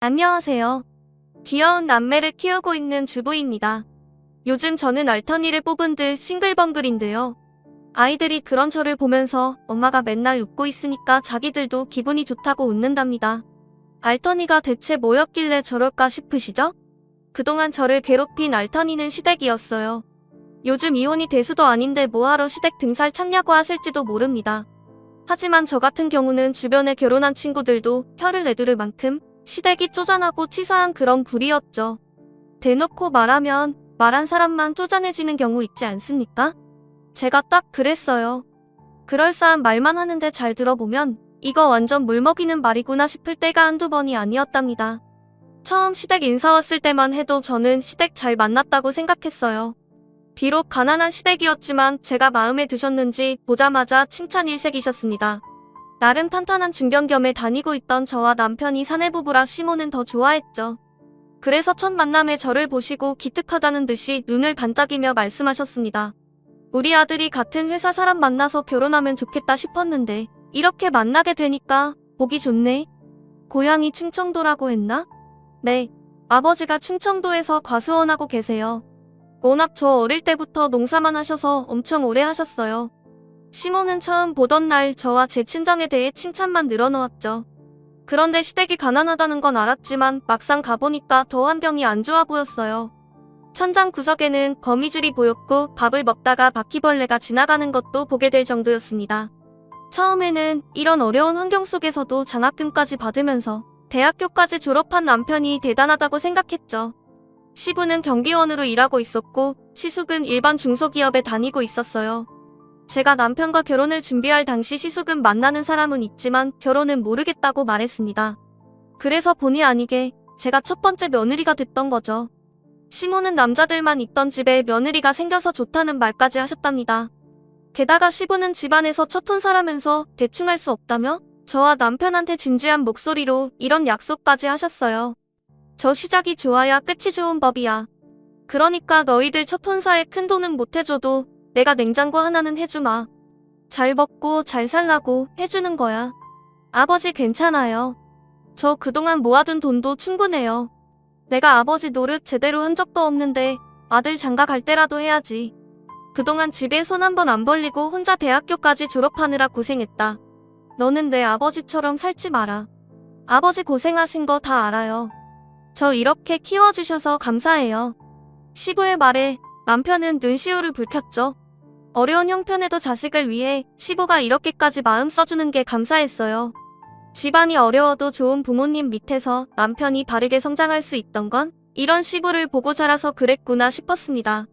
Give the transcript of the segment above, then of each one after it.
안녕하세요. 귀여운 남매를 키우고 있는 주부입니다. 요즘 저는 알턴이를 뽑은 듯 싱글벙글인데요. 아이들이 그런 저를 보면서 엄마가 맨날 웃고 있으니까 자기들도 기분이 좋다고 웃는답니다. 알턴이가 대체 뭐였길래 저럴까 싶으시죠? 그동안 저를 괴롭힌 알턴이는 시댁이었어요. 요즘 이혼이 대수도 아닌데 뭐하러 시댁 등살 찾냐고 하실지도 모릅니다. 하지만 저 같은 경우는 주변에 결혼한 친구들도 혀를 내두를 만큼 시댁이 쪼잔하고 치사한 그런 부리였죠. 대놓고 말하면 말한 사람만 쪼잔해지는 경우 있지 않습니까? 제가 딱 그랬어요. 그럴싸한 말만 하는데 잘 들어보면 이거 완전 물먹이는 말이구나 싶을 때가 한두 번이 아니었답니다. 처음 시댁 인사 왔을 때만 해도 저는 시댁 잘 만났다고 생각했어요. 비록 가난한 시댁이었지만 제가 마음에 드셨는지 보자마자 칭찬 일색이셨습니다. 나름 탄탄한 중견겸에 다니고 있던 저와 남편이 사내부부라 시모는 더 좋아했죠. 그래서 첫 만남에 저를 보시고 기특하다는 듯이 눈을 반짝이며 말씀하셨습니다. 우리 아들이 같은 회사 사람 만나서 결혼하면 좋겠다 싶었는데 이렇게 만나게 되니까 보기 좋네. 고향이 충청도라고 했나? 네, 아버지가 충청도에서 과수원하고 계세요. 워낙 저 어릴 때부터 농사만 하셔서 엄청 오래 하셨어요. 시모는 처음 보던 날 저와 제 친정에 대해 칭찬만 늘어놓았죠. 그런데 시댁이 가난하다는 건 알았지만 막상 가보니까 더 환경이 안 좋아 보였어요. 천장 구석에는 거미줄이 보였고 밥을 먹다가 바퀴벌레가 지나가는 것도 보게 될 정도였습니다. 처음에는 이런 어려운 환경 속에서도 장학금까지 받으면서 대학교까지 졸업한 남편이 대단하다고 생각했죠. 시부는 경비원으로 일하고 있었고 시숙은 일반 중소기업에 다니고 있었어요. 제가 남편과 결혼을 준비할 당시 시숙은 만나는 사람은 있지만 결혼은 모르겠다고 말했습니다. 그래서 본의 아니게 제가 첫 번째 며느리가 됐던 거죠. 시모는 남자들만 있던 집에 며느리가 생겨서 좋다는 말까지 하셨답니다. 게다가 시부는 집안에서 첫 혼사라면서 대충 할 수 없다며 저와 남편한테 진지한 목소리로 이런 약속까지 하셨어요. 저 시작이 좋아야 끝이 좋은 법이야. 그러니까 너희들 첫 혼사에 큰 돈은 못 해줘도 내가 냉장고 하나는 해주마. 잘 먹고 잘 살라고 해주는 거야. 아버지 괜찮아요. 저 그동안 모아둔 돈도 충분해요. 내가 아버지 노릇 제대로 한 적도 없는데 아들 장가 갈 때라도 해야지. 그동안 집에 손 한 번 안 벌리고 혼자 대학교까지 졸업하느라 고생했다. 너는 내 아버지처럼 살지 마라. 아버지 고생하신 거 다 알아요. 저 이렇게 키워주셔서 감사해요. 시부의 말에 남편은 눈시울을 붉혔죠. 어려운 형편에도 자식을 위해 시부가 이렇게까지 마음 써주는 게 감사했어요. 집안이 어려워도 좋은 부모님 밑에서 남편이 바르게 성장할 수 있던 건 이런 시부를 보고 자라서 그랬구나 싶었습니다.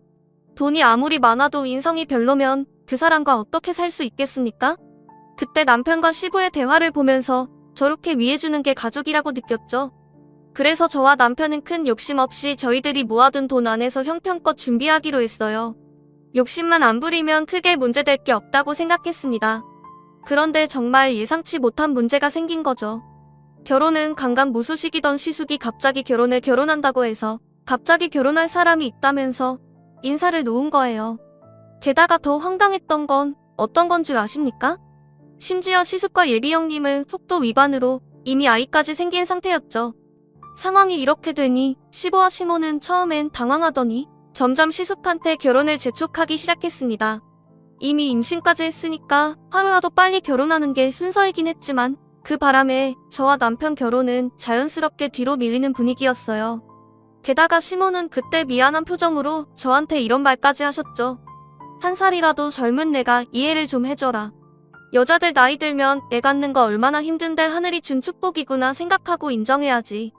돈이 아무리 많아도 인성이 별로면 그 사람과 어떻게 살 수 있겠습니까? 그때 남편과 시부의 대화를 보면서 저렇게 위해주는 게 가족이라고 느꼈죠. 그래서 저와 남편은 큰 욕심 없이 저희들이 모아둔 돈 안에서 형편껏 준비하기로 했어요. 욕심만 안 부리면 크게 문제될 게 없다고 생각했습니다. 그런데 정말 예상치 못한 문제가 생긴 거죠. 결혼은 강간무소식이던 시숙이 갑자기 결혼한다고 해서 갑자기 결혼할 사람이 있다면서 인사를 놓은 거예요. 게다가 더 황당했던 건 어떤 건 줄 아십니까? 심지어 시숙과 예비 형님은 속도 위반으로 이미 아이까지 생긴 상태였죠. 상황이 이렇게 되니 시부와 시모는 처음엔 당황하더니 점점 시숙한테 결혼을 재촉하기 시작했습니다. 이미 임신까지 했으니까 하루라도 빨리 결혼하는 게 순서이긴 했지만 그 바람에 저와 남편 결혼은 자연스럽게 뒤로 밀리는 분위기였어요. 게다가 시모는 그때 미안한 표정으로 저한테 이런 말까지 하셨죠. 한 살이라도 젊은 내가 이해를 좀 해줘라. 여자들 나이 들면 애 갖는 거 얼마나 힘든데 하늘이 준 축복이구나 생각하고 인정해야지.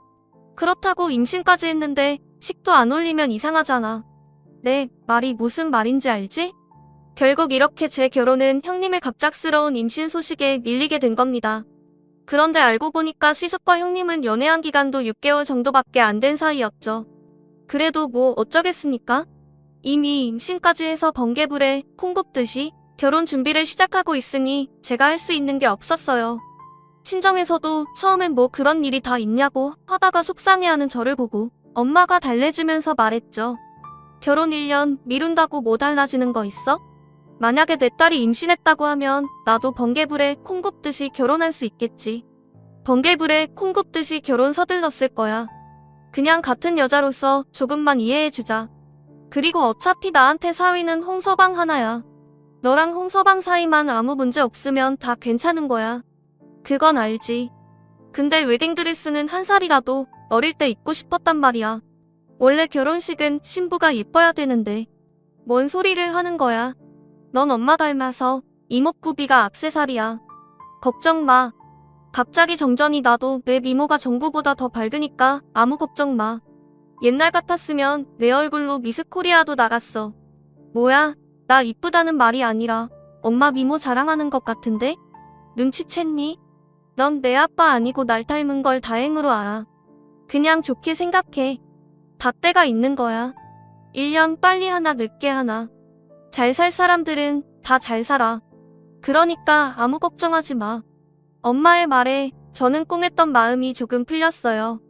그렇다고 임신까지 했는데 식도 안 올리면 이상하잖아. 네, 말이 무슨 말인지 알지? 결국 이렇게 제 결혼은 형님의 갑작스러운 임신 소식에 밀리게 된 겁니다. 그런데 알고 보니까 시숙과 형님은 연애한 기간도 6개월 정도밖에 안 된 사이였죠. 그래도 뭐 어쩌겠습니까? 이미 임신까지 해서 번개불에 콩 굽듯이 결혼 준비를 시작하고 있으니 제가 할 수 있는 게 없었어요. 친정에서도 처음엔 뭐 그런 일이 다 있냐고 하다가 속상해하는 저를 보고 엄마가 달래주면서 말했죠. 결혼 1년 미룬다고 뭐 달라지는 거 있어? 만약에 내 딸이 임신했다고 하면 나도 번개불에 콩 굽듯이 결혼할 수 있겠지. 번개불에 콩 굽듯이 결혼 서둘렀을 거야. 그냥 같은 여자로서 조금만 이해해주자. 그리고 어차피 나한테 사위는 홍서방 하나야. 너랑 홍서방 사이만 아무 문제 없으면 다 괜찮은 거야. 그건 알지. 근데 웨딩드레스는 한 살이라도 어릴 때 입고 싶었단 말이야. 원래 결혼식은 신부가 예뻐야 되는데. 뭔 소리를 하는 거야. 넌 엄마 닮아서 이목구비가 악세사리야. 걱정 마. 갑자기 정전이 나도 내 미모가 정구보다 더 밝으니까 아무 걱정 마. 옛날 같았으면 내 얼굴로 미스코리아도 나갔어. 뭐야, 나 이쁘다는 말이 아니라 엄마 미모 자랑하는 것 같은데? 눈치챘니? 넌 내 아빠 아니고 날 닮은 걸 다행으로 알아. 그냥 좋게 생각해. 다 때가 있는 거야. 1년 빨리 하나 늦게 하나. 잘 살 사람들은 다 잘 살아. 그러니까 아무 걱정하지 마. 엄마의 말에 저는 꽁했던 마음이 조금 풀렸어요.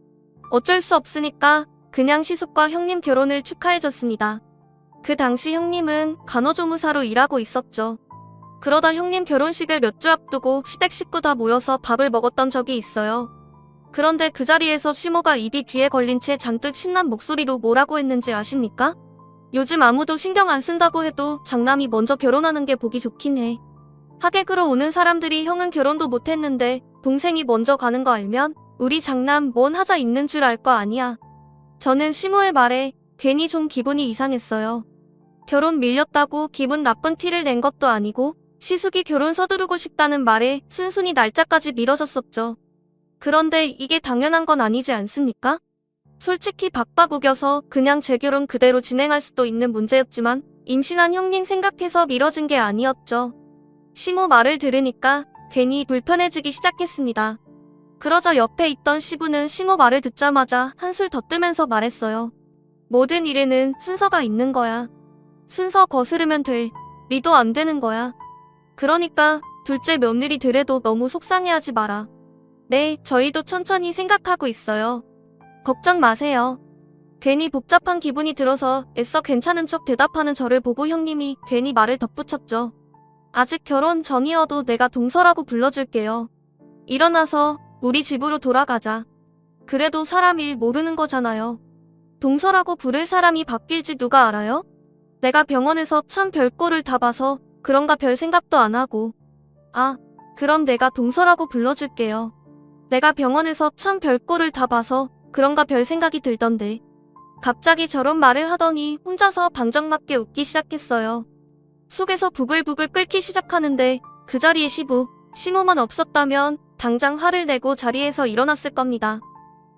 어쩔 수 없으니까 그냥 시숙과 형님 결혼을 축하해줬습니다. 그 당시 형님은 간호조무사로 일하고 있었죠. 그러다 형님 결혼식을 몇 주 앞두고 시댁 식구 다 모여서 밥을 먹었던 적이 있어요. 그런데 그 자리에서 시모가 입이 귀에 걸린 채 잔뜩 신난 목소리로 뭐라고 했는지 아십니까? 요즘 아무도 신경 안 쓴다고 해도 장남이 먼저 결혼하는 게 보기 좋긴 해. 하객으로 오는 사람들이 형은 결혼도 못했는데 동생이 먼저 가는 거 알면 우리 장남 뭔 하자 있는 줄 알 거 아니야. 저는 시모의 말에 괜히 좀 기분이 이상했어요. 결혼 밀렸다고 기분 나쁜 티를 낸 것도 아니고 시숙이 결혼 서두르고 싶다는 말에 순순히 날짜까지 미뤄졌었죠. 그런데 이게 당연한 건 아니지 않습니까? 솔직히 박박 우겨서 그냥 재결혼 그대로 진행할 수도 있는 문제였지만 임신한 형님 생각해서 미뤄진 게 아니었죠. 시모 말을 들으니까 괜히 불편해지기 시작했습니다. 그러자 옆에 있던 시부는 시모 말을 듣자마자 한술 더 뜨면서 말했어요. 모든 일에는 순서가 있는 거야. 순서 거스르면 될 리도 안 되는 거야. 그러니까 둘째 며느리 되래도 너무 속상해하지 마라. 네, 저희도 천천히 생각하고 있어요. 걱정 마세요. 괜히 복잡한 기분이 들어서 애써 괜찮은 척 대답하는 저를 보고 형님이 괜히 말을 덧붙였죠. 아직 결혼 전이어도 내가 동서라고 불러줄게요. 일어나서 우리 집으로 돌아가자. 그래도 사람 일 모르는 거잖아요. 동서라고 부를 사람이 바뀔지 누가 알아요? 내가 병원에서 참 별꼴을 다 봐서 그런가 별 생각도 안 하고. 아, 그럼 내가 동서라고 불러줄게요. 내가 병원에서 참 별꼴을 다 봐서 그런가 별 생각이 들던데. 갑자기 저런 말을 하더니 혼자서 방정맞게 웃기 시작했어요. 속에서 부글부글 끓기 시작하는데 그 자리에 시모만 없었다면 당장 화를 내고 자리에서 일어났을 겁니다.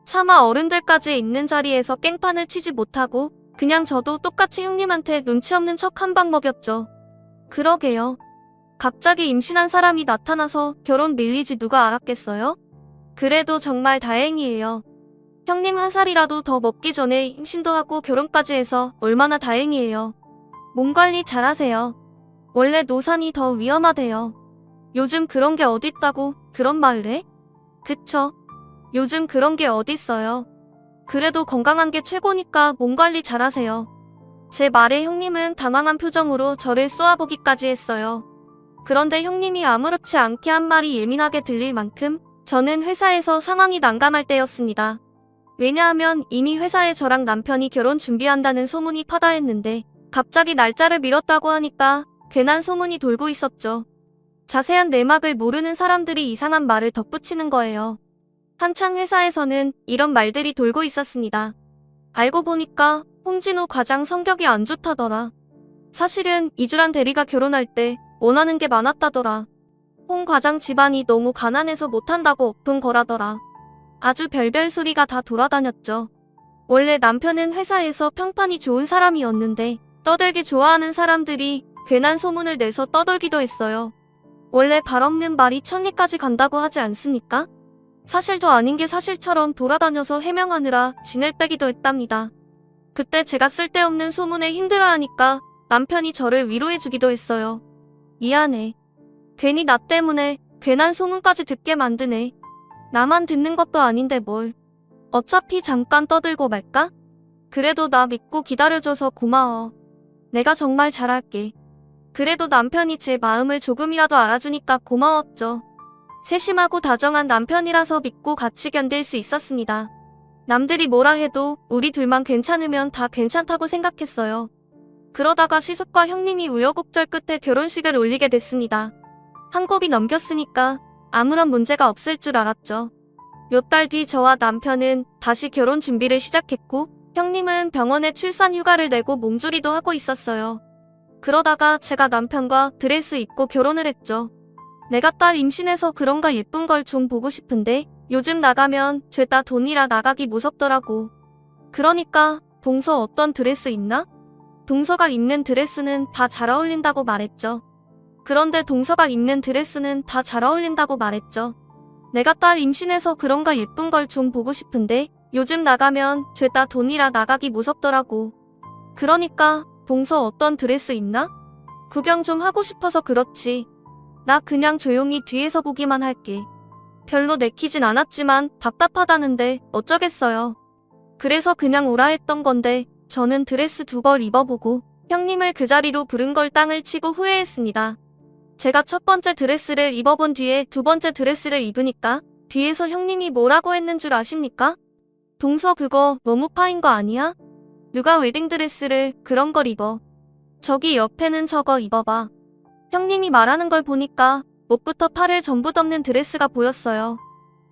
차마 어른들까지 있는 자리에서 깽판을 치지 못하고 그냥 저도 똑같이 형님한테 눈치 없는 척 한 방 먹였죠. 그러게요. 갑자기 임신한 사람이 나타나서 결혼 밀리지 누가 알았겠어요? 그래도 정말 다행이에요. 형님 한 살이라도 더 먹기 전에 임신도 하고 결혼까지 해서 얼마나 다행이에요. 몸 관리 잘하세요. 원래 노산이 더 위험하대요. 요즘 그런 게 어딨다고 그런 말을 해? 그쵸? 요즘 그런 게 어딨어요. 그래도 건강한 게 최고니까 몸 관리 잘하세요. 제 말에 형님은 당황한 표정으로 저를 쏘아보기까지 했어요. 그런데 형님이 아무렇지 않게 한 말이 예민하게 들릴 만큼 저는 회사에서 상황이 난감할 때였습니다. 왜냐하면 이미 회사에 저랑 남편이 결혼 준비한다는 소문이 파다했는데 갑자기 날짜를 미뤘다고 하니까 괜한 소문이 돌고 있었죠. 자세한 내막을 모르는 사람들이 이상한 말을 덧붙이는 거예요. 한창 회사에서는 이런 말들이 돌고 있었습니다. 알고 보니까 홍진호 과장 성격이 안 좋다더라. 사실은 이주란 대리가 결혼할 때 원하는 게 많았다더라. 홍 과장 집안이 너무 가난해서 못한다고 엎은 거라더라. 아주 별별 소리가 다 돌아다녔죠. 원래 남편은 회사에서 평판이 좋은 사람이었는데 떠들기 좋아하는 사람들이 괜한 소문을 내서 떠돌기도 했어요. 원래 발 없는 말이 천리까지 간다고 하지 않습니까? 사실도 아닌 게 사실처럼 돌아다녀서 해명하느라 진을 빼기도 했답니다. 그때 제가 쓸데없는 소문에 힘들어하니까 남편이 저를 위로해주기도 했어요. 미안해. 괜히 나 때문에 괜한 소문까지 듣게 만드네. 나만 듣는 것도 아닌데 뭘. 어차피 잠깐 떠들고 말까? 그래도 나 믿고 기다려줘서 고마워. 내가 정말 잘할게. 그래도 남편이 제 마음을 조금이라도 알아주니까 고마웠죠. 세심하고 다정한 남편이라서 믿고 같이 견딜 수 있었습니다. 남들이 뭐라 해도 우리 둘만 괜찮으면 다 괜찮다고 생각했어요. 그러다가 시숙과 형님이 우여곡절 끝에 결혼식을 올리게 됐습니다. 한 곱이 넘겼으니까 아무런 문제가 없을 줄 알았죠. 몇 달 뒤 저와 남편은 다시 결혼 준비를 시작했고 형님은 병원에 출산 휴가를 내고 몸조리도 하고 있었어요. 그러다가 제가 남편과 드레스 입고 결혼을 했죠. 내가 딸 임신해서 그런가 예쁜 걸 좀 보고 싶은데 요즘 나가면 죄다 돈이라 나가기 무섭더라고. 그러니까 동서 어떤 드레스 있나? 동서가 입는 드레스는 다 잘 어울린다고 말했죠. 그런데 동서가 입는 드레스는 다 잘 어울린다고 말했죠. 내가 딸 임신해서 그런가 예쁜 걸 좀 보고 싶은데 요즘 나가면 죄다 돈이라 나가기 무섭더라고. 그러니까 동서 어떤 드레스 있나? 구경 좀 하고 싶어서 그렇지. 나 그냥 조용히 뒤에서 보기만 할게. 별로 내키진 않았지만 답답하다는데 어쩌겠어요. 그래서 그냥 오라 했던 건데 저는 드레스 2벌 입어보고 형님을 그 자리로 부른 걸 땅을 치고 후회했습니다. 제가 첫 번째 드레스를 입어본 뒤에 두 번째 드레스를 입으니까 뒤에서 형님이 뭐라고 했는 줄 아십니까? 동서 그거 너무 파인 거 아니야? 누가 웨딩드레스를 그런 걸 입어. 저기 옆에는 저거 입어봐. 형님이 말하는 걸 보니까 목부터 팔을 전부 덮는 드레스가 보였어요.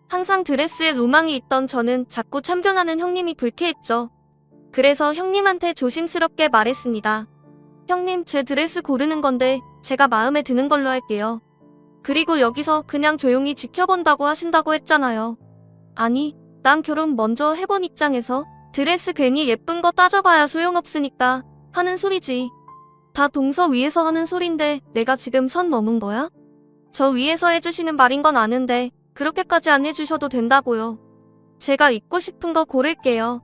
항상 드레스에 로망이 있던 저는 자꾸 참견하는 형님이 불쾌했죠. 그래서 형님한테 조심스럽게 말했습니다. 형님, 제 드레스 고르는 건데 제가 마음에 드는 걸로 할게요. 그리고 여기서 그냥 조용히 지켜본다고 하신다고 했잖아요. 아니, 난 결혼 먼저 해본 입장에서 드레스 괜히 예쁜 거 따져봐야 소용없으니까 하는 소리지. 다 동서 위에서 하는 소린데 내가 지금 선 넘은 거야? 저 위에서 해주시는 말인 건 아는데 그렇게까지 안 해주셔도 된다고요. 제가 입고 싶은 거 고를게요.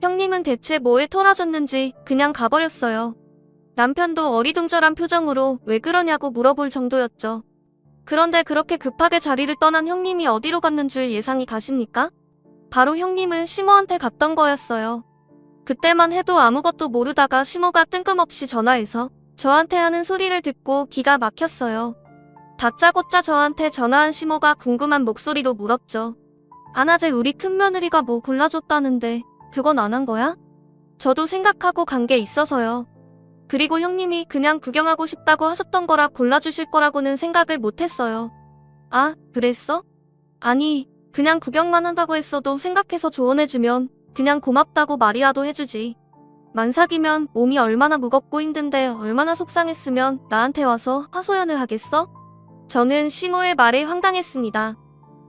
형님은 대체 뭐에 토라졌는지 그냥 가버렸어요. 남편도 어리둥절한 표정으로 왜 그러냐고 물어볼 정도였죠. 그런데 그렇게 급하게 자리를 떠난 형님이 어디로 갔는 줄 예상이 가십니까? 바로 형님은 시모한테 갔던 거였어요. 그때만 해도 아무것도 모르다가 시모가 뜬금없이 전화해서 저한테 하는 소리를 듣고 기가 막혔어요. 다짜고짜 저한테 전화한 시모가 궁금한 목소리로 물었죠. 아나제 우리 큰며느리가 뭐 골라줬다는데 그건 안 한 거야? 저도 생각하고 간 게 있어서요. 그리고 형님이 그냥 구경하고 싶다고 하셨던 거라 골라주실 거라고는 생각을 못했어요. 아, 그랬어? 아니, 그냥 구경만 한다고 했어도 생각해서 조언해주면 그냥 고맙다고 말이라도 해주지. 만삭이면 몸이 얼마나 무겁고 힘든데 얼마나 속상했으면 나한테 와서 하소연을 하겠어? 저는 시모의 말에 황당했습니다.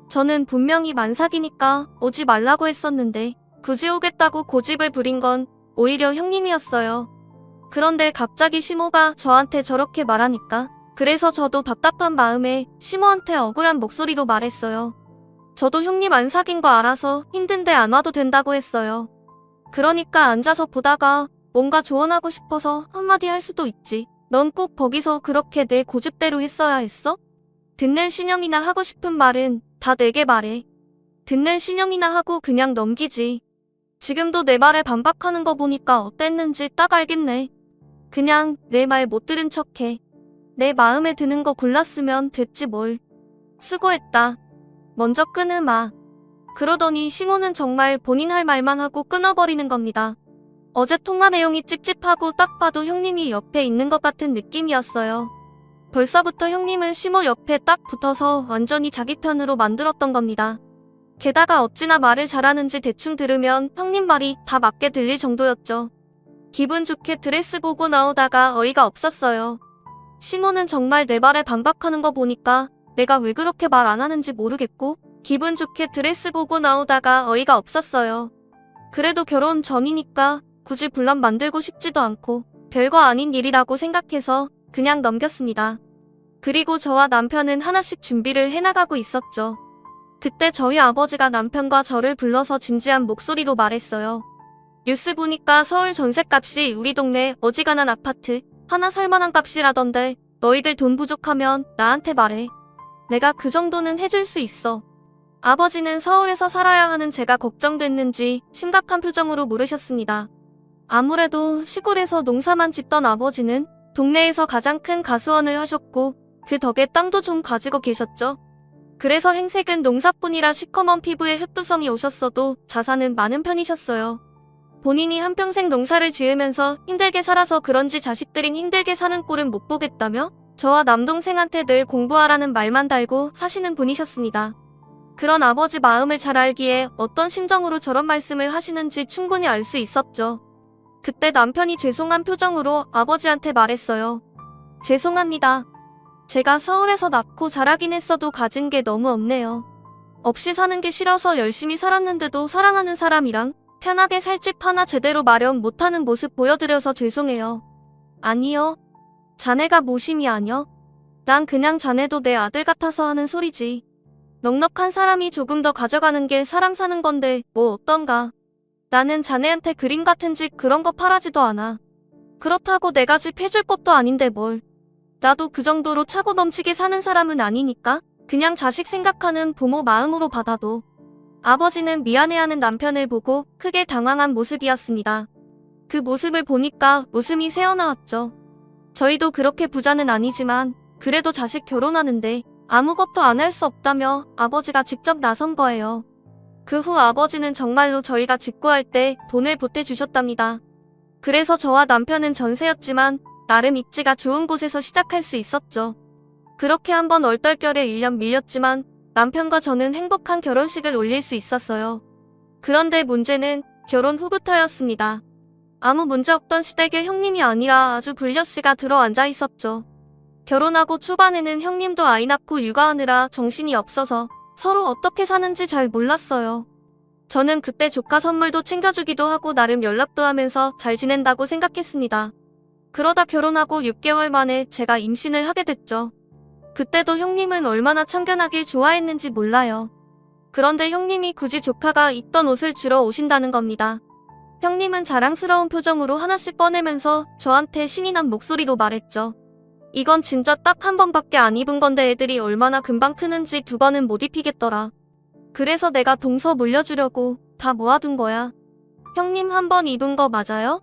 저는 분명히 만삭이니까 오지 말라고 했었는데 굳이 오겠다고 고집을 부린 건 오히려 형님이었어요. 그런데 갑자기 시모가 저한테 저렇게 말하니까 그래서 저도 답답한 마음에 시모한테 억울한 목소리로 말했어요. 저도 형님 안 사귄 거 알아서 힘든데 안 와도 된다고 했어요. 그러니까 앉아서 보다가 뭔가 조언하고 싶어서 한마디 할 수도 있지. 넌 꼭 거기서 그렇게 내 고집대로 했어야 했어? 듣는 신영이나 하고 싶은 말은 다 내게 말해. 듣는 신영이나 하고 그냥 넘기지. 지금도 내 말에 반박하는 거 보니까 어땠는지 딱 알겠네. 그냥 내 말 못 들은 척해. 내 마음에 드는 거 골랐으면 됐지 뭘. 수고했다. 먼저 끊으마. 그러더니 시모는 정말 본인 할 말만 하고 끊어버리는 겁니다. 어제 통화 내용이 찝찝하고 딱 봐도 형님이 옆에 있는 것 같은 느낌이었어요. 벌써부터 형님은 시모 옆에 딱 붙어서 완전히 자기 편으로 만들었던 겁니다. 게다가 어찌나 말을 잘하는지 대충 들으면 형님 말이 다 맞게 들릴 정도였죠. 기분 좋게 드레스 보고 나오다가 어이가 없었어요. 시모는 정말 내 말에 반박하는 거 보니까 내가 왜 그렇게 말 안 하는지 모르겠고 기분 좋게 드레스 보고 나오다가 어이가 없었어요. 그래도 결혼 전이니까 굳이 분란 만들고 싶지도 않고 별거 아닌 일이라고 생각해서 그냥 넘겼습니다. 그리고 저와 남편은 하나씩 준비를 해나가고 있었죠. 그때 저희 아버지가 남편과 저를 불러서 진지한 목소리로 말했어요. 뉴스 보니까 서울 전셋값이 우리 동네 어지간한 아파트 하나 살만한 값이라던데 너희들 돈 부족하면 나한테 말해. 내가 그 정도는 해줄 수 있어. 아버지는 서울에서 살아야 하는 제가 걱정됐는지 심각한 표정으로 물으셨습니다. 아무래도 시골에서 농사만 짓던 아버지는 동네에서 가장 큰 가수원을 하셨고 그 덕에 땅도 좀 가지고 계셨죠. 그래서 행색은 농사꾼이라 시커먼 피부에 흑두성이 오셨어도 자산은 많은 편이셨어요. 본인이 한평생 농사를 지으면서 힘들게 살아서 그런지 자식들인 힘들게 사는 꼴은 못 보겠다며 저와 남동생한테 늘 공부하라는 말만 달고 사시는 분이셨습니다. 그런 아버지 마음을 잘 알기에 어떤 심정으로 저런 말씀을 하시는지 충분히 알 수 있었죠. 그때 남편이 죄송한 표정으로 아버지한테 말했어요. 죄송합니다. 제가 서울에서 낳고 자라긴 했어도 가진 게 너무 없네요. 없이 사는 게 싫어서 열심히 살았는데도 사랑하는 사람이랑 편하게 살 집 하나 제대로 마련 못하는 모습 보여드려서 죄송해요. 아니요. 자네가 모심이 아니여. 난 그냥 자네도 내 아들 같아서 하는 소리지. 넉넉한 사람이 조금 더 가져가는 게 사람 사는 건데 뭐 어떤가. 나는 자네한테 그림 같은 집 그런 거 팔아지도 않아. 그렇다고 내가 집 해줄 것도 아닌데 뭘. 나도 그 정도로 차고 넘치게 사는 사람은 아니니까 그냥 자식 생각하는 부모 마음으로 받아도. 아버지는 미안해하는 남편을 보고 크게 당황한 모습이었습니다. 그 모습을 보니까 웃음이 새어나왔죠. 저희도 그렇게 부자는 아니지만 그래도 자식 결혼하는데 아무것도 안 할 수 없다며 아버지가 직접 나선 거예요. 그 후 아버지는 정말로 저희가 직구할 때 돈을 보태주셨답니다. 그래서 저와 남편은 전세였지만 나름 입지가 좋은 곳에서 시작할 수 있었죠. 그렇게 한번 얼떨결에 1년 밀렸지만 남편과 저는 행복한 결혼식을 올릴 수 있었어요. 그런데 문제는 결혼 후부터였습니다. 아무 문제 없던 시댁에 형님이 아니라 아주 불려씨가 들어앉아 있었죠. 결혼하고 초반에는 형님도 아이 낳고 육아하느라 정신이 없어서 서로 어떻게 사는지 잘 몰랐어요. 저는 그때 조카 선물도 챙겨주기도 하고 나름 연락도 하면서 잘 지낸다고 생각했습니다. 그러다 결혼하고 6개월 만에 제가 임신을 하게 됐죠. 그때도 형님은 얼마나 참견하길 좋아했는지 몰라요. 그런데 형님이 굳이 조카가 입던 옷을 주러 오신다는 겁니다. 형님은 자랑스러운 표정으로 하나씩 꺼내면서 저한테 신이 난 목소리로 말했죠. 이건 진짜 딱 한 번밖에 안 입은 건데 애들이 얼마나 금방 크는지 2번은 못 입히겠더라. 그래서 내가 동서 물려주려고 다 모아둔 거야. 형님 한 번 입은 거 맞아요?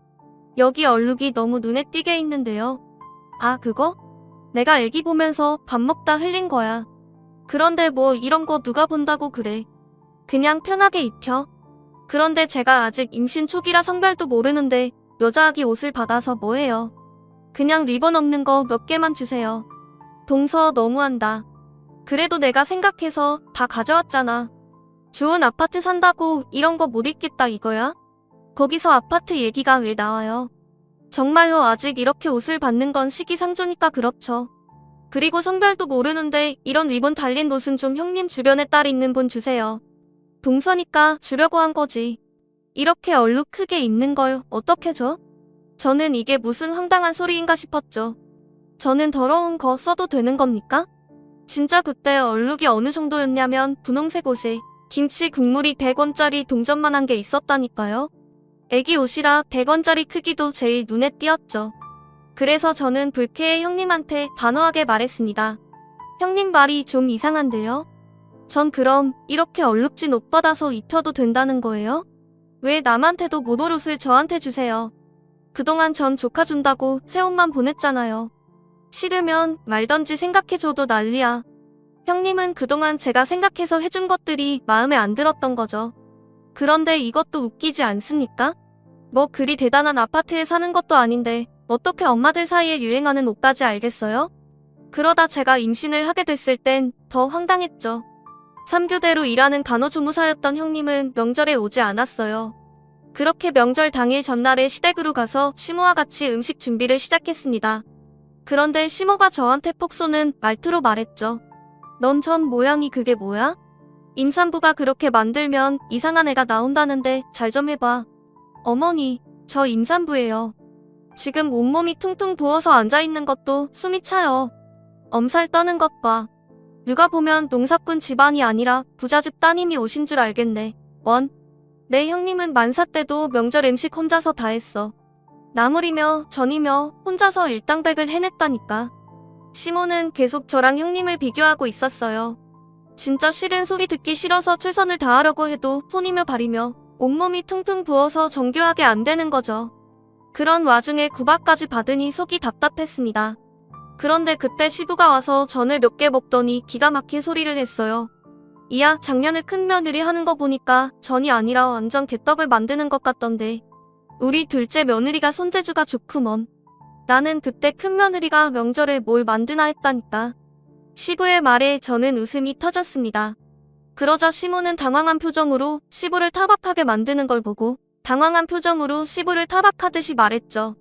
여기 얼룩이 너무 눈에 띄게 있는데요. 아 그거? 내가 애기 보면서 밥 먹다 흘린 거야. 그런데 뭐 이런 거 누가 본다고 그래. 그냥 편하게 입혀. 그런데 제가 아직 임신 초기라 성별도 모르는데 여자아기 옷을 받아서 뭐해요. 그냥 리본 없는 거 몇 개만 주세요. 동서 너무한다. 그래도 내가 생각해서 다 가져왔잖아. 좋은 아파트 산다고 이런 거 못 입겠다 이거야? 거기서 아파트 얘기가 왜 나와요? 정말로 아직 이렇게 옷을 받는 건 시기상조니까 그렇죠. 그리고 성별도 모르는데 이런 리본 달린 옷은 좀 형님 주변에 딸 있는 분 주세요. 동서니까 주려고 한 거지. 이렇게 얼룩 크게 입는 걸 어떻게 줘? 저는 이게 무슨 황당한 소리인가 싶었죠. 저는 더러운 거 써도 되는 겁니까? 진짜 그때 얼룩이 어느 정도였냐면 분홍색 옷에 김치 국물이 100원짜리 동전만한 게 있었다니까요. 애기 옷이라 100원짜리 크기도 제일 눈에 띄었죠. 그래서 저는 불쾌해 형님한테 단호하게 말했습니다. 형님 말이 좀 이상한데요? 전 그럼 이렇게 얼룩진 옷 받아서 입혀도 된다는 거예요? 왜 남한테도 못 올 옷을 저한테 주세요? 그동안 전 조카 준다고 새 옷만 보냈잖아요. 싫으면 말던지 생각해줘도 난리야. 형님은 그동안 제가 생각해서 해준 것들이 마음에 안 들었던 거죠. 그런데 이것도 웃기지 않습니까? 뭐 그리 대단한 아파트에 사는 것도 아닌데 어떻게 엄마들 사이에 유행하는 옷까지 알겠어요? 그러다 제가 임신을 하게 됐을 땐 더 황당했죠. 3교대로 일하는 간호조무사였던 형님은 명절에 오지 않았어요. 그렇게 명절 당일 전날에 시댁으로 가서 시모와 같이 음식 준비를 시작했습니다. 그런데 시모가 저한테 폭 쏘는 말투로 말했죠. 넌 전 모양이 그게 뭐야? 임산부가 그렇게 만들면 이상한 애가 나온다는데 잘 좀 해봐. 어머니, 저 임산부예요. 지금 온몸이 퉁퉁 부어서 앉아있는 것도 숨이 차요. 엄살 떠는 것 봐. 누가 보면 농사꾼 집안이 아니라 부잣집 따님이 오신 줄 알겠네. 내 형님은 만사 때도 명절 음식 혼자서 다 했어. 나물이며 전이며 혼자서 일당백을 해냈다니까. 시모는 계속 저랑 형님을 비교하고 있었어요. 진짜 싫은 소리 듣기 싫어서 최선을 다하려고 해도 손이며 발이며 온몸이 퉁퉁 부어서 정교하게 안 되는 거죠. 그런 와중에 구박까지 받으니 속이 답답했습니다. 그런데 그때 시부가 와서 전을 몇 개 먹더니 기가 막힌 소리를 했어요. 이야, 작년에 큰 며느리 하는 거 보니까 전이 아니라 완전 개떡을 만드는 것 같던데. 우리 둘째 며느리가 손재주가 좋구먼. 나는 그때 큰 며느리가 명절에 뭘 만드나 했다니까. 시부의 말에 저는 웃음이 터졌습니다. 그러자 시모는 당황한 표정으로 시부를 타박하게 만드는 걸 보고 당황한 표정으로 시부를 타박하듯이 말했죠.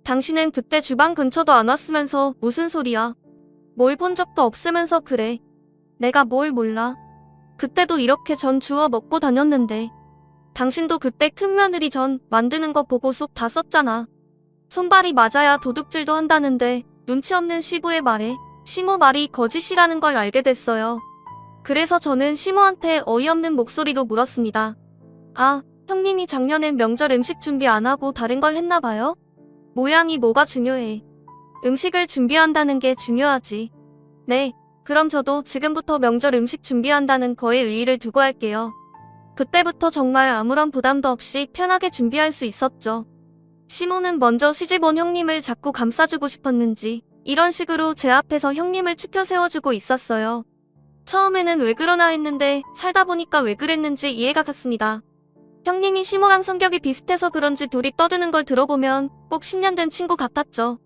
당신은 그때 주방 근처도 안 왔으면서 무슨 소리야? 뭘 본 적도 없으면서 그래. 내가 뭘 몰라. 그때도 이렇게 전 주워 먹고 다녔는데. 당신도 그때 큰 며느리 전 만드는 거 보고 속 다 썼잖아. 손발이 맞아야 도둑질도 한다는데 눈치 없는 시부의 말에 시모 말이 거짓이라는 걸 알게 됐어요. 그래서 저는 시모한테 어이없는 목소리로 물었습니다. 아, 형님이 작년엔 명절 음식 준비 안 하고 다른 걸 했나 봐요? 모양이 뭐가 중요해. 음식을 준비한다는 게 중요하지. 네, 그럼 저도 지금부터 명절 음식 준비한다는 거에 의의를 두고 할게요. 그때부터 정말 아무런 부담도 없이 편하게 준비할 수 있었죠. 시모는 먼저 시집온 형님을 자꾸 감싸주고 싶었는지 이런 식으로 제 앞에서 형님을 추켜 세워주고 있었어요. 처음에는 왜 그러나 했는데 살다 보니까 왜 그랬는지 이해가 갔습니다. 형님이 시모랑 성격이 비슷해서 그런지 둘이 떠드는 걸 들어보면 꼭 10년 된 친구 같았죠.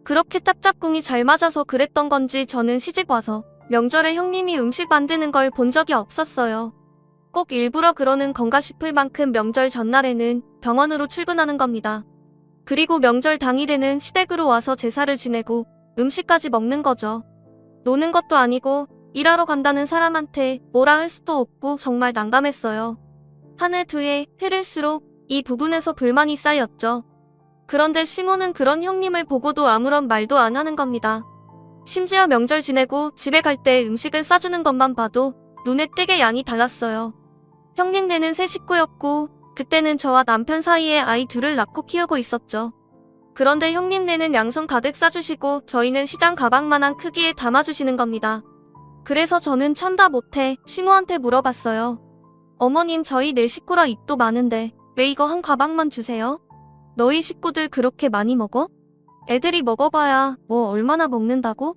그렇게 짝짝꿍이 잘 맞아서 그랬던 건지 저는 시집 와서 명절에 형님이 음식 만드는 걸 본 적이 없었어요. 꼭 일부러 그러는 건가 싶을 만큼 명절 전날에는 병원으로 출근하는 겁니다. 그리고 명절 당일에는 시댁으로 와서 제사를 지내고 음식까지 먹는 거죠. 노는 것도 아니고 일하러 간다는 사람한테 뭐라 할 수도 없고 정말 난감했어요. 한 해 두 해 흐를수록 이 부분에서 불만이 쌓였죠. 그런데 시모는 그런 형님을 보고도 아무런 말도 안 하는 겁니다. 심지어 명절 지내고 집에 갈 때 음식을 싸주는 것만 봐도 눈에 띄게 양이 달랐어요. 형님네는 세 식구였고 그때는 저와 남편 사이에 아이 둘을 낳고 키우고 있었죠. 그런데 형님네는 양손 가득 싸주시고 저희는 시장 가방만한 크기에 담아주시는 겁니다. 그래서 저는 참다 못해 시모한테 물어봤어요. 어머님, 저희 네 식구라 입도 많은데 왜 이거 한 가방만 주세요? 너희 식구들 그렇게 많이 먹어? 애들이 먹어봐야 뭐 얼마나 먹는다고?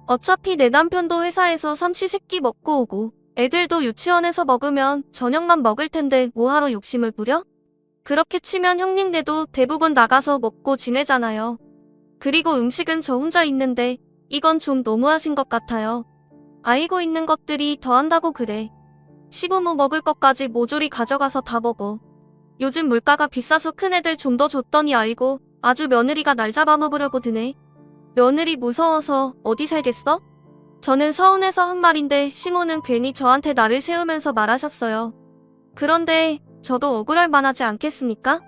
어차피 내 남편도 회사에서 삼시세끼 먹고 오고 애들도 유치원에서 먹으면 저녁만 먹을 텐데 뭐하러 욕심을 부려? 그렇게 치면 형님네도 대부분 나가서 먹고 지내잖아요. 그리고 음식은 저 혼자 있는데 이건 좀 너무하신 것 같아요. 아이고, 있는 것들이 더 한다고 그래. 시부모 먹을 것까지 모조리 가져가서 다 먹어. 요즘 물가가 비싸서 큰애들 좀 더 줬더니 아이고, 아주 며느리가 날 잡아먹으려고 드네. 며느리 무서워서 어디 살겠어? 저는 서운해서 한 말인데 시모는 괜히 저한테 나를 세우면서 말하셨어요. 그런데 저도 억울할 만하지 않겠습니까?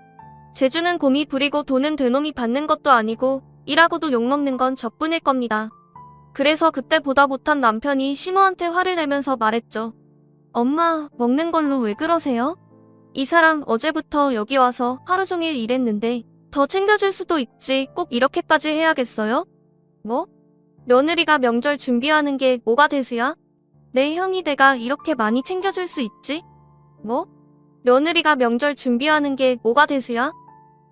재주는 곰이 부리고 돈은 되놈이 받는 것도 아니고 일하고도 욕먹는 건 저뿐일 겁니다. 그래서 그때 보다 못한 남편이 시모한테 화를 내면서 말했죠. 엄마, 먹는 걸로 왜 그러세요? 이 사람 어제부터 여기 와서 하루 종일 일했는데 더 챙겨줄 수도 있지 꼭 이렇게까지 해야겠어요? 뭐? 며느리가 명절 준비하는 게 뭐가 대수야? 내 형이 내가 이렇게 많이 챙겨줄 수 있지? 뭐? 며느리가 명절 준비하는 게 뭐가 대수야?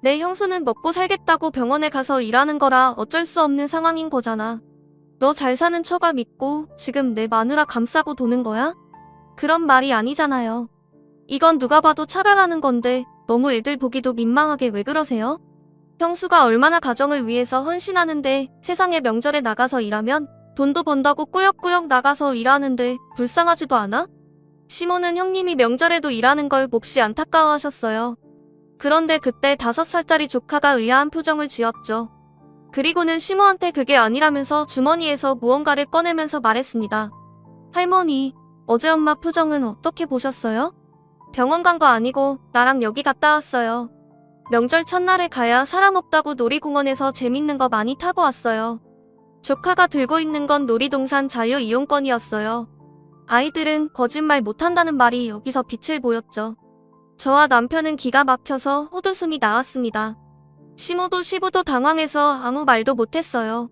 내 형수는 먹고 살겠다고 병원에 가서 일하는 거라 어쩔 수 없는 상황인 거잖아. 너 잘 사는 처가 믿고 지금 내 마누라 감싸고 도는 거야? 그런 말이 아니잖아요. 이건 누가 봐도 차별하는 건데 너무 애들 보기도 민망하게 왜 그러세요? 형수가 얼마나 가정을 위해서 헌신하는데 세상에 명절에 나가서 일하면 돈도 번다고 꾸역꾸역 나가서 일하는데 불쌍하지도 않아? 시모는 형님이 명절에도 일하는 걸 몹시 안타까워하셨어요. 그런데 그때 5살짜리 조카가 의아한 표정을 지었죠. 그리고는 시모한테 그게 아니라면서 주머니에서 무언가를 꺼내면서 말했습니다. 할머니, 어제 엄마 표정은 어떻게 보셨어요? 병원 간 거 아니고 나랑 여기 갔다 왔어요. 명절 첫날에 가야 사람 없다고 놀이공원에서 재밌는 거 많이 타고 왔어요. 조카가 들고 있는 건 놀이동산 자유이용권이었어요. 아이들은 거짓말 못한다는 말이 여기서 빛을 보였죠. 저와 남편은 기가 막혀서 헛웃음이 나왔습니다. 시모도 시부도 당황해서 아무 말도 못했어요.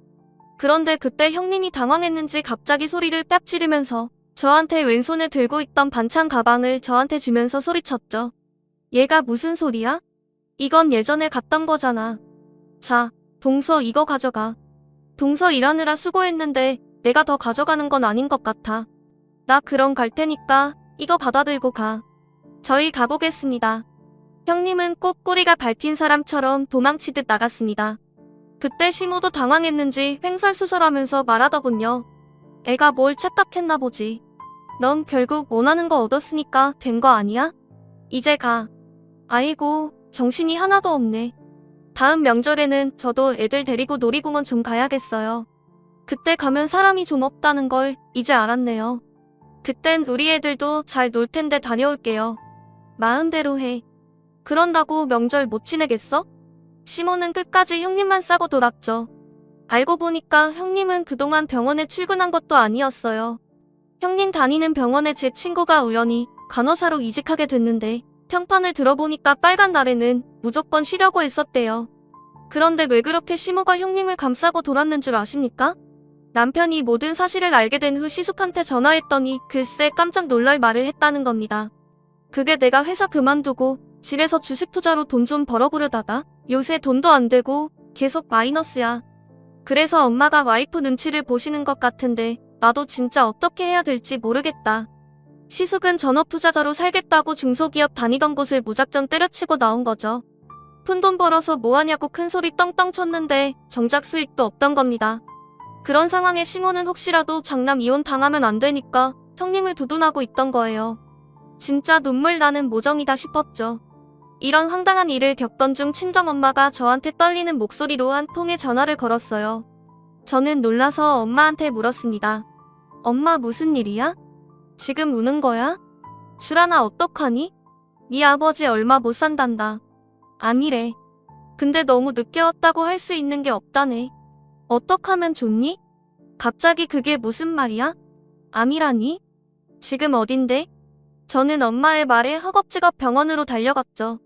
그런데 그때 형님이 당황했는지 갑자기 소리를 빽 지르면서 저한테 왼손에 들고 있던 반찬 가방을 저한테 주면서 소리쳤죠. 얘가 무슨 소리야? 이건 예전에 갔던 거잖아. 자, 동서 이거 가져가. 동서 일하느라 수고했는데 내가 더 가져가는 건 아닌 것 같아. 나 그럼 갈 테니까 이거 받아들고 가. 저희 가보겠습니다. 형님은 꼭 꼬리가 밟힌 사람처럼 도망치듯 나갔습니다. 그때 시모도 당황했는지 횡설수설하면서 말하더군요. 애가 뭘 착각했나 보지. 넌 결국 원하는 거 얻었으니까 된 거 아니야? 이제 가. 아이고, 정신이 하나도 없네. 다음 명절에는 저도 애들 데리고 놀이공원 좀 가야겠어요. 그때 가면 사람이 좀 없다는 걸 이제 알았네요. 그땐 우리 애들도 잘 놀 텐데 다녀올게요. 마음대로 해. 그런다고 명절 못 지내겠어? 시모는 끝까지 형님만 싸고 돌았죠. 알고 보니까 형님은 그동안 병원에 출근한 것도 아니었어요. 형님 다니는 병원에 제 친구가 우연히 간호사로 이직하게 됐는데 평판을 들어보니까 빨간 날에는 무조건 쉬려고 했었대요. 그런데 왜 그렇게 시모가 형님을 감싸고 돌았는 줄 아십니까? 남편이 모든 사실을 알게 된 후 시숙한테 전화했더니 글쎄 깜짝 놀랄 말을 했다는 겁니다. 그게 내가 회사 그만두고 집에서 주식 투자로 돈 좀 벌어보려다가 요새 돈도 안 되고 계속 마이너스야. 그래서 엄마가 와이프 눈치를 보시는 것 같은데 나도 진짜 어떻게 해야 될지 모르겠다. 시숙은 전업투자자로 살겠다고 중소기업 다니던 곳을 무작정 때려치고 나온 거죠. 푼돈 벌어서 뭐하냐고 큰소리 떵떵 쳤는데 정작 수익도 없던 겁니다. 그런 상황에 시모는 혹시라도 장남 이혼 당하면 안 되니까 형님을 두둔하고 있던 거예요. 진짜 눈물 나는 모정이다 싶었죠. 이런 황당한 일을 겪던 중 친정엄마가 저한테 떨리는 목소리로 한 통의 전화를 걸었어요. 저는 놀라서 엄마한테 물었습니다. 엄마 무슨 일이야? 지금 우는 거야? 주란아 어떡하니? 네 아버지 얼마 못 산단다. 암이래. 근데 너무 늦게 왔다고 할 수 있는 게 없다네. 어떡하면 좋니? 갑자기 그게 무슨 말이야? 암이라니? 지금 어딘데? 저는 엄마의 말에 허겁지겁 병원으로 달려갔죠.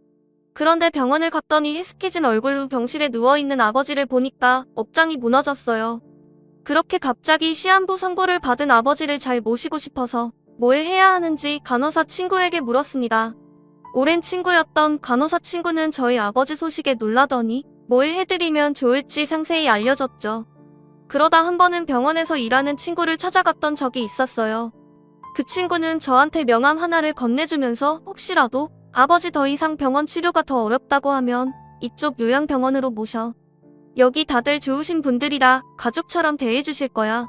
그런데 병원을 갔더니 해스케진 얼굴로 병실에 누워있는 아버지를 보니까 업장이 무너졌어요. 그렇게 갑자기 시한부 선고를 받은 아버지를 잘 모시고 싶어서 뭘 해야 하는지 간호사 친구에게 물었습니다. 오랜 친구였던 간호사 친구는 저희 아버지 소식에 놀라더니 뭘 해드리면 좋을지 상세히 알려줬죠. 그러다 한 번은 병원에서 일하는 친구를 찾아갔던 적이 있었어요. 그 친구는 저한테 명함 하나를 건네주면서 혹시라도 아버지 더 이상 병원 치료가 더 어렵다고 하면 이쪽 요양병원으로 모셔. 여기 다들 좋으신 분들이라 가족처럼 대해주실 거야.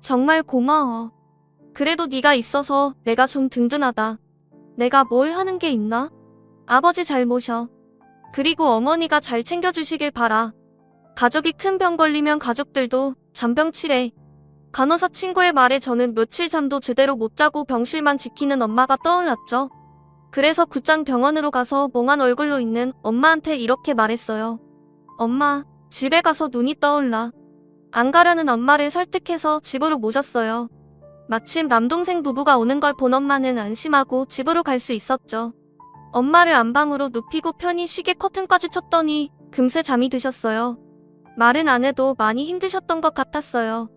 정말 고마워. 그래도 네가 있어서 내가 좀 든든하다. 내가 뭘 하는 게 있나? 아버지 잘 모셔. 그리고 어머니가 잘 챙겨주시길 바라. 가족이 큰 병 걸리면 가족들도 잔병 치래. 간호사 친구의 말에 저는 며칠 잠도 제대로 못 자고 병실만 지키는 엄마가 떠올랐죠. 그래서 곧장 병원으로 가서 멍한 얼굴로 있는 엄마한테 이렇게 말했어요. 엄마, 집에 가서 눈이 떠올라. 안 가려는 엄마를 설득해서 집으로 모셨어요. 마침 남동생 부부가 오는 걸 본 엄마는 안심하고 집으로 갈 수 있었죠. 엄마를 안방으로 눕히고 편히 쉬게 커튼까지 쳤더니 금세 잠이 드셨어요. 말은 안 해도 많이 힘드셨던 것 같았어요.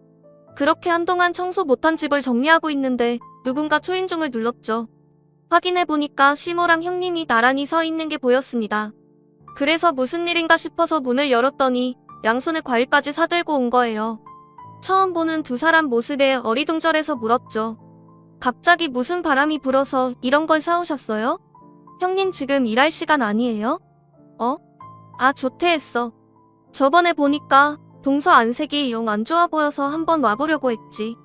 그렇게 한동안 청소 못한 집을 정리하고 있는데 누군가 초인종을 눌렀죠. 확인해보니까 시모랑 형님이 나란히 서 있는 게 보였습니다. 그래서 무슨 일인가 싶어서 문을 열었더니 양손에 과일까지 사들고 온 거예요. 처음 보는 두 사람 모습에 어리둥절해서 물었죠. 갑자기 무슨 바람이 불어서 이런 걸 사오셨어요? 형님 지금 일할 시간 아니에요? 아 조퇴했어. 저번에 보니까 동서 안색이 영 안 좋아 보여서 한번 와보려고 했지.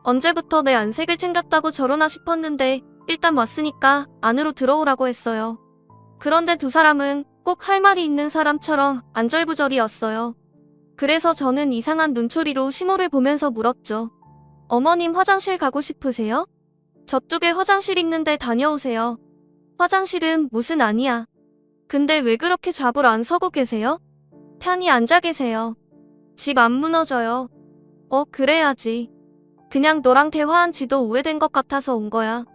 언제부터 내 안색을 챙겼다고 저러나 싶었는데 일단 왔으니까 안으로 들어오라고 했어요. 그런데 두 사람은 꼭 할 말이 있는 사람처럼 안절부절이었어요. 그래서 저는 이상한 눈초리로 시모를 보면서 물었죠. 어머님 화장실 가고 싶으세요? 저쪽에 화장실 있는데 다녀오세요. 화장실은 무슨 아니야. 근데 왜 그렇게 잡을 안 서고 계세요? 편히 앉아 계세요. 집 안 무너져요. 그래야지. 그냥 너랑 대화한 지도 오래된 것 같아서 온 거야.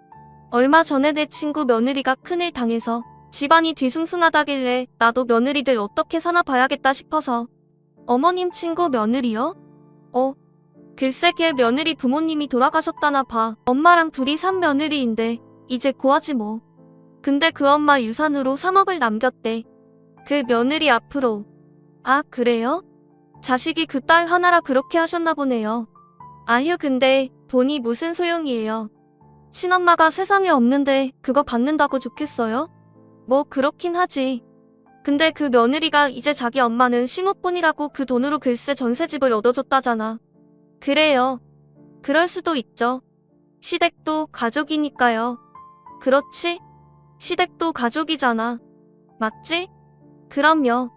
얼마 전에 내 친구 며느리가 큰일 당해서 집안이 뒤숭숭하다길래 나도 며느리들 어떻게 사나 봐야겠다 싶어서. 어머님 친구 며느리요? 글쎄 걔 며느리 부모님이 돌아가셨다나 봐. 엄마랑 둘이 산 며느리인데 이제 고하지 뭐. 근데 그 엄마 유산으로 3억을 남겼대. 그 며느리 앞으로. 아 그래요? 자식이 그 딸 하나라 그렇게 하셨나 보네요. 아휴 근데 돈이 무슨 소용이에요. 친엄마가 세상에 없는데 그거 받는다고 좋겠어요? 뭐 그렇긴 하지. 근데 그 며느리가 이제 자기 엄마는 시모뿐이라고 그 돈으로 글쎄 전셋집을 얻어줬다잖아. 그래요. 그럴 수도 있죠. 시댁도 가족이니까요. 그렇지? 시댁도 가족이잖아. 맞지? 그럼요.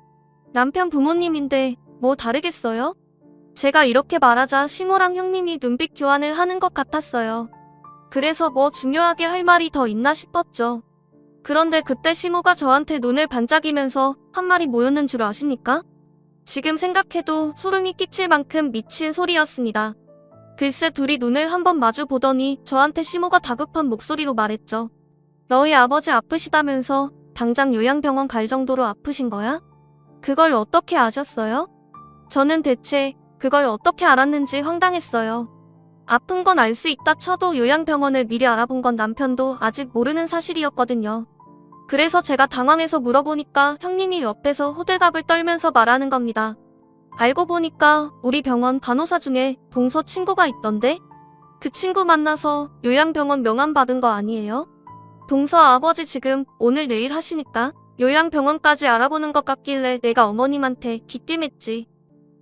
남편 부모님인데 뭐 다르겠어요? 제가 이렇게 말하자 시모랑 형님이 눈빛 교환을 하는 것 같았어요. 그래서 뭐 중요하게 할 말이 더 있나 싶었죠. 그런데 그때 시모가 저한테 눈을 반짝이면서 한 말이 뭐였는 줄 아십니까? 지금 생각해도 소름이 끼칠 만큼 미친 소리였습니다. 글쎄 둘이 눈을 한번 마주 보더니 저한테 시모가 다급한 목소리로 말했죠. 너희 아버지 아프시다면서 당장 요양병원 갈 정도로 아프신 거야? 그걸 어떻게 아셨어요? 저는 대체 그걸 어떻게 알았는지 황당했어요. 아픈 건 알 수 있다 쳐도 요양병원을 미리 알아본 건 남편도 아직 모르는 사실이었거든요. 그래서 제가 당황해서 물어보니까 형님이 옆에서 호들갑을 떨면서 말하는 겁니다. 알고 보니까 우리 병원 간호사 중에 동서 친구가 있던데? 그 친구 만나서 요양병원 명함 받은 거 아니에요? 동서 아버지 지금 오늘 내일 하시니까 요양병원까지 알아보는 것 같길래 내가 어머님한테 귀띔했지.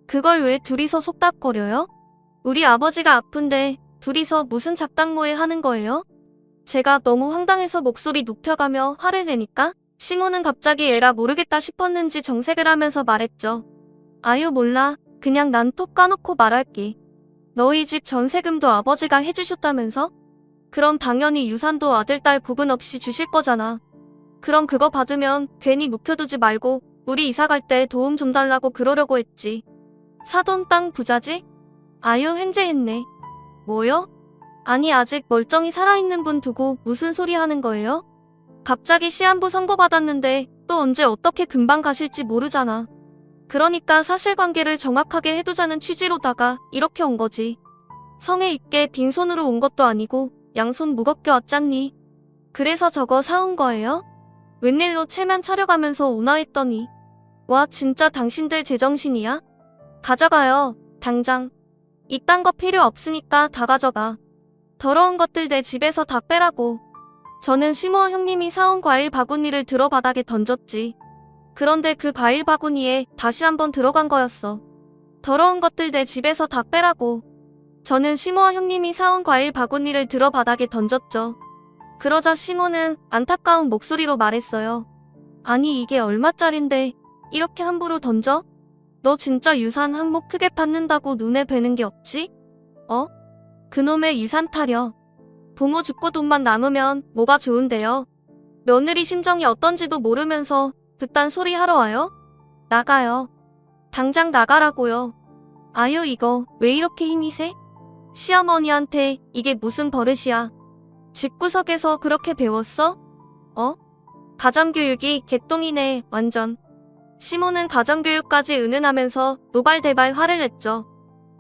그걸 왜 둘이서 속닥거려요? 우리 아버지가 아픈데 둘이서 무슨 작당모에 하는 거예요? 제가 너무 황당해서 목소리 눕혀가며 화를 내니까 시모는 갑자기 에라 모르겠다 싶었는지 정색을 하면서 말했죠. 아유 몰라. 그냥 난 톡 까놓고 말할게. 너희 집 전세금도 아버지가 해주셨다면서? 그럼 당연히 유산도 아들 딸 구분 없이 주실 거잖아. 그럼 그거 받으면 괜히 묵혀두지 말고 우리 이사 갈 때 도움 좀 달라고 그러려고 했지. 사돈 땅 부자지? 아유 횡재했네. 뭐요? 아니 아직 멀쩡히 살아있는 분 두고 무슨 소리 하는 거예요? 갑자기 시한부 선고받았는데 또 언제 어떻게 금방 가실지 모르잖아. 그러니까 사실관계를 정확하게 해두자는 취지로다가 이렇게 온 거지. 성에 있게 빈손으로 온 것도 아니고 양손 무겁게 왔잖니. 그래서 저거 사온 거예요? 웬일로 체면 차려가면서 오나 했더니 와 진짜 당신들 제정신이야? 가져가요. 당장. 이딴 거 필요 없으니까 다 가져가. 더러운 것들 내 집에서 다 빼라고. 저는 시모와 형님이 사온 과일 바구니를 들어 바닥에 던졌지. 그런데 그 과일 바구니에 다시 한번 들어간 거였어. 더러운 것들 내 집에서 다 빼라고. 저는 시모와 형님이 사온 과일 바구니를 들어 바닥에 던졌죠. 그러자 시모는 안타까운 목소리로 말했어요. 아니 이게 얼마짜린데 이렇게 함부로 던져? 너 진짜 유산 한몫 크게 받는다고 눈에 뵈는 게 없지? 그놈의 유산 타려. 부모 죽고 돈만 남으면 뭐가 좋은데요? 며느리 심정이 어떤지도 모르면서 그딴 소리 하러 와요? 나가요. 당장 나가라고요. 아유 이거 왜 이렇게 힘이 세? 시어머니한테 이게 무슨 버릇이야. 집구석에서 그렇게 배웠어? 가정교육이 개똥이네 완전. 시모는 가정교육까지 은은하면서 노발대발 화를 냈죠.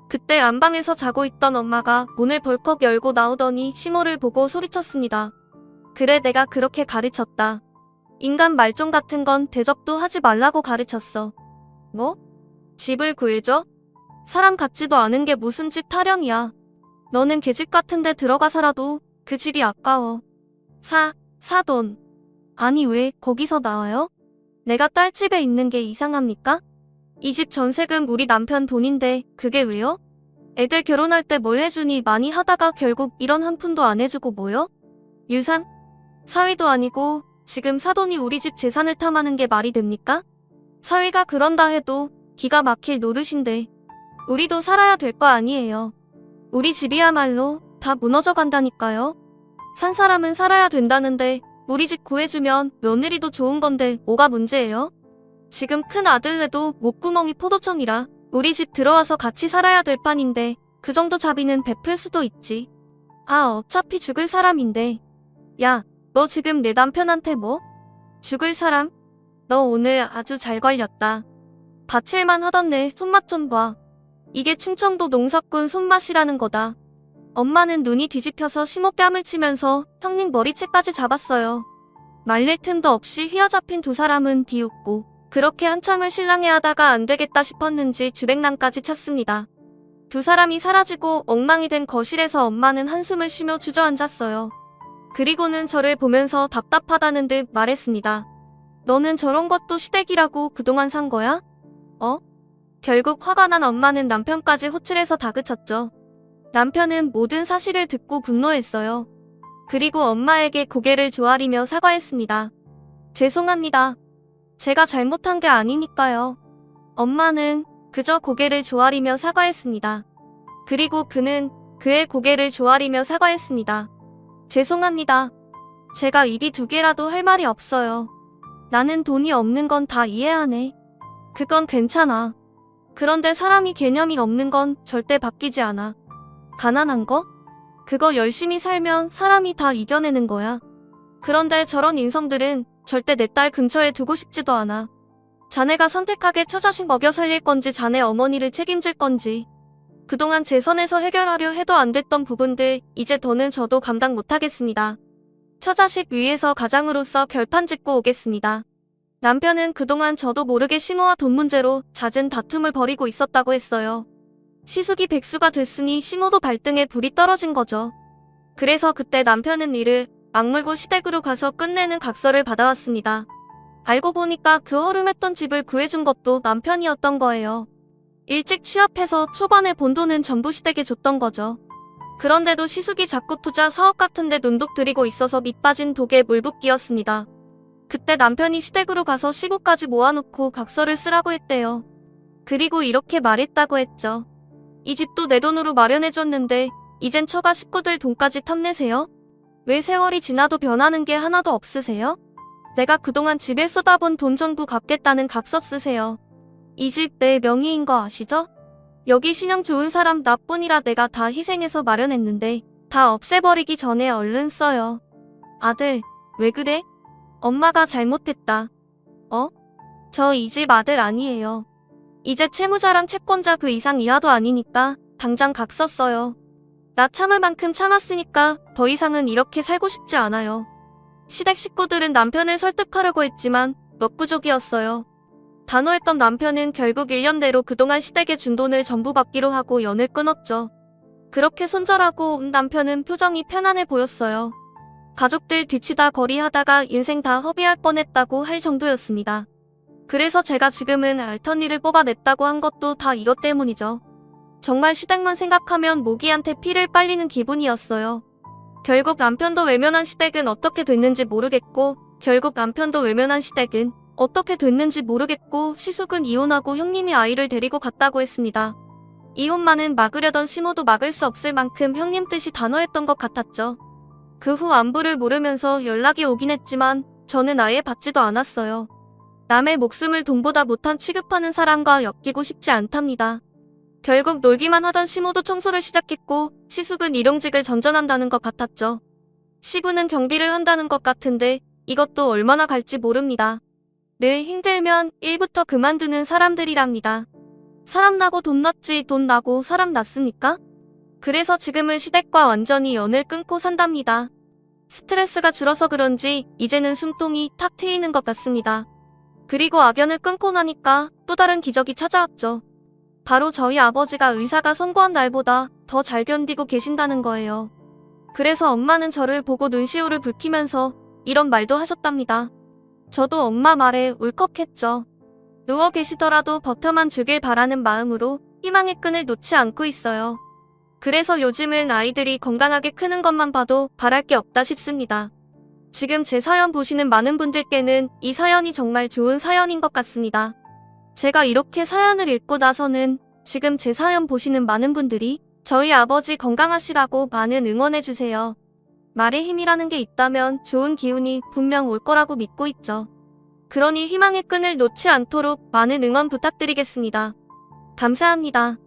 그때 안방에서 자고 있던 엄마가 문을 벌컥 열고 나오더니 시모를 보고 소리쳤습니다. 그래 내가 그렇게 가르쳤다. 인간 말종 같은 건 대접도 하지 말라고 가르쳤어. 뭐? 집을 구해줘? 사람 같지도 않은 게 무슨 집 타령이야. 너는 계집 같은 데 들어가 살아도 그 집이 아까워. 사돈. 아니 왜 거기서 나와요? 내가 딸 집에 있는 게 이상합니까? 이 집 전세금 우리 남편 돈인데 그게 왜요? 애들 결혼할 때 뭘 해주니 많이 하다가 결국 이런 한 푼도 안 해주고 뭐요? 유산? 사위도 아니고 지금 사돈이 우리 집 재산을 탐하는 게 말이 됩니까? 사위가 그런다 해도 기가 막힐 노릇인데 우리도 살아야 될 거 아니에요. 우리 집이야말로 다 무너져 간다니까요. 산 사람은 살아야 된다는데 우리 집 구해주면 며느리도 좋은 건데 뭐가 문제예요? 지금 큰 아들네도 목구멍이 포도청이라 우리 집 들어와서 같이 살아야 될 판인데 그 정도 자비는 베풀 수도 있지. 어차피 죽을 사람인데. 야, 너 지금 내 남편한테 뭐? 죽을 사람? 너 오늘 아주 잘 걸렸다. 바칠만 하던데 손맛 좀 봐. 이게 충청도 농사꾼 손맛이라는 거다. 엄마는 눈이 뒤집혀서 시모 뺨을 치면서 형님 머리채까지 잡았어요. 말릴 틈도 없이 휘어잡힌 두 사람은 비웃고 그렇게 한참을 실랑이하다가 안 되겠다 싶었는지 주백남까지 찼습니다. 두 사람이 사라지고 엉망이 된 거실에서 엄마는 한숨을 쉬며 주저앉았어요. 그리고는 저를 보면서 답답하다는 듯 말했습니다. 너는 저런 것도 시댁이라고 그동안 산 거야? 결국 화가 난 엄마는 남편까지 호출해서 다그쳤죠. 남편은 모든 사실을 듣고 분노했어요. 그리고 엄마에게 고개를 조아리며 사과했습니다. 죄송합니다. 제가 잘못한 게 아니니까요. 엄마는 그저 고개를 조아리며 사과했습니다. 그리고 그는 그의 고개를 조아리며 사과했습니다. 죄송합니다. 제가 입이 두 개라도 할 말이 없어요. 나는 돈이 없는 건 다 이해하네. 그건 괜찮아. 그런데 사람이 개념이 없는 건 절대 바뀌지 않아. 가난한 거? 그거 열심히 살면 사람이 다 이겨내는 거야. 그런데 저런 인성들은 절대 내 딸 근처에 두고 싶지도 않아. 자네가 선택하게 처자식 먹여 살릴 건지 자네 어머니를 책임질 건지. 그동안 제 선에서 해결하려 해도 안 됐던 부분들 이제 더는 저도 감당 못하겠습니다. 처자식 위해서 가장으로서 결판 짓고 오겠습니다. 남편은 그동안 저도 모르게 시모와 돈 문제로 잦은 다툼을 벌이고 있었다고 했어요. 시숙이 백수가 됐으니 시모도 발등에 불이 떨어진 거죠. 그래서 그때 남편은 이를 악물고 시댁으로 가서 끝내는 각서를 받아왔습니다. 알고 보니까 그 허름했던 집을 구해준 것도 남편이었던 거예요. 일찍 취업해서 초반에 번 돈은 전부 시댁에 줬던 거죠. 그런데도 시숙이 자꾸 투자 사업 같은 데 눈독 들이고 있어서 밑빠진 독에 물붓기였습니다. 그때 남편이 시댁으로 가서 시고까지 모아놓고 각서를 쓰라고 했대요. 그리고 이렇게 말했다고 했죠. 이 집도 내 돈으로 마련해줬는데 이젠 처가 식구들 돈까지 탐내세요? 왜 세월이 지나도 변하는 게 하나도 없으세요? 내가 그동안 집에 쏟아본 돈 전부 갚겠다는 각서 쓰세요. 이 집 내 명의인 거 아시죠? 여기 신용 좋은 사람 나뿐이라 내가 다 희생해서 마련했는데 다 없애버리기 전에 얼른 써요. 아들, 왜 그래? 엄마가 잘못했다. 저 이 집 아들 아니에요. 이제 채무자랑 채권자 그 이상 이하도 아니니까 당장 각서 써요. 나 참을 만큼 참았으니까 더 이상은 이렇게 살고 싶지 않아요. 시댁 식구들은 남편을 설득하려고 했지만 역부족이었어요. 단호했던 남편은 결국 1년대로 그동안 시댁에 준 돈을 전부 받기로 하고 연을 끊었죠. 그렇게 손절하고 온 남편은 표정이 편안해 보였어요. 가족들 뒤치다 거리하다가 인생 다 허비할 뻔했다고 할 정도였습니다. 그래서 제가 지금은 알턴니를 뽑아냈다고 한 것도 다 이것 때문이죠. 정말 시댁만 생각하면 모기한테 피를 빨리는 기분이었어요. 결국 남편도 외면한 시댁은 어떻게 됐는지 모르겠고 결국 남편도 외면한 시댁은 어떻게 됐는지 모르겠고 시숙은 이혼하고 형님이 아이를 데리고 갔다고 했습니다. 이혼만은 막으려던 시모도 막을 수 없을 만큼 형님 뜻이 단호했던 것 같았죠. 그 후 안부를 물으면서 연락이 오긴 했지만 저는 아예 받지도 않았어요. 남의 목숨을 돈보다 못한 취급하는 사람과 엮이고 싶지 않답니다. 결국 놀기만 하던 시모도 청소를 시작했고 시숙은 일용직을 전전한다는 것 같았죠. 시부는 경비를 한다는 것 같은데 이것도 얼마나 갈지 모릅니다. 늘 힘들면 일부터 그만두는 사람들이랍니다. 사람 나고 돈 났지 돈 나고 사람 났습니까? 그래서 지금은 시댁과 완전히 연을 끊고 산답니다. 스트레스가 줄어서 그런지 이제는 숨통이 탁 트이는 것 같습니다. 그리고 악연을 끊고 나니까 또 다른 기적이 찾아왔죠. 바로 저희 아버지가 의사가 선고한 날보다 더 잘 견디고 계신다는 거예요. 그래서 엄마는 저를 보고 눈시울을 붉히면서 이런 말도 하셨답니다. 저도 엄마 말에 울컥했죠. 누워 계시더라도 버텨만 주길 바라는 마음으로 희망의 끈을 놓지 않고 있어요. 그래서 요즘은 아이들이 건강하게 크는 것만 봐도 바랄 게 없다 싶습니다. 지금 제 사연 보시는 많은 분들께는 이 사연이 정말 좋은 사연인 것 같습니다. 제가 이렇게 사연을 읽고 나서는 지금 제 사연 보시는 많은 분들이 저희 아버지 건강하시라고 많은 응원해주세요. 말에 힘이라는 게 있다면 좋은 기운이 분명 올 거라고 믿고 있죠. 그러니 희망의 끈을 놓지 않도록 많은 응원 부탁드리겠습니다. 감사합니다.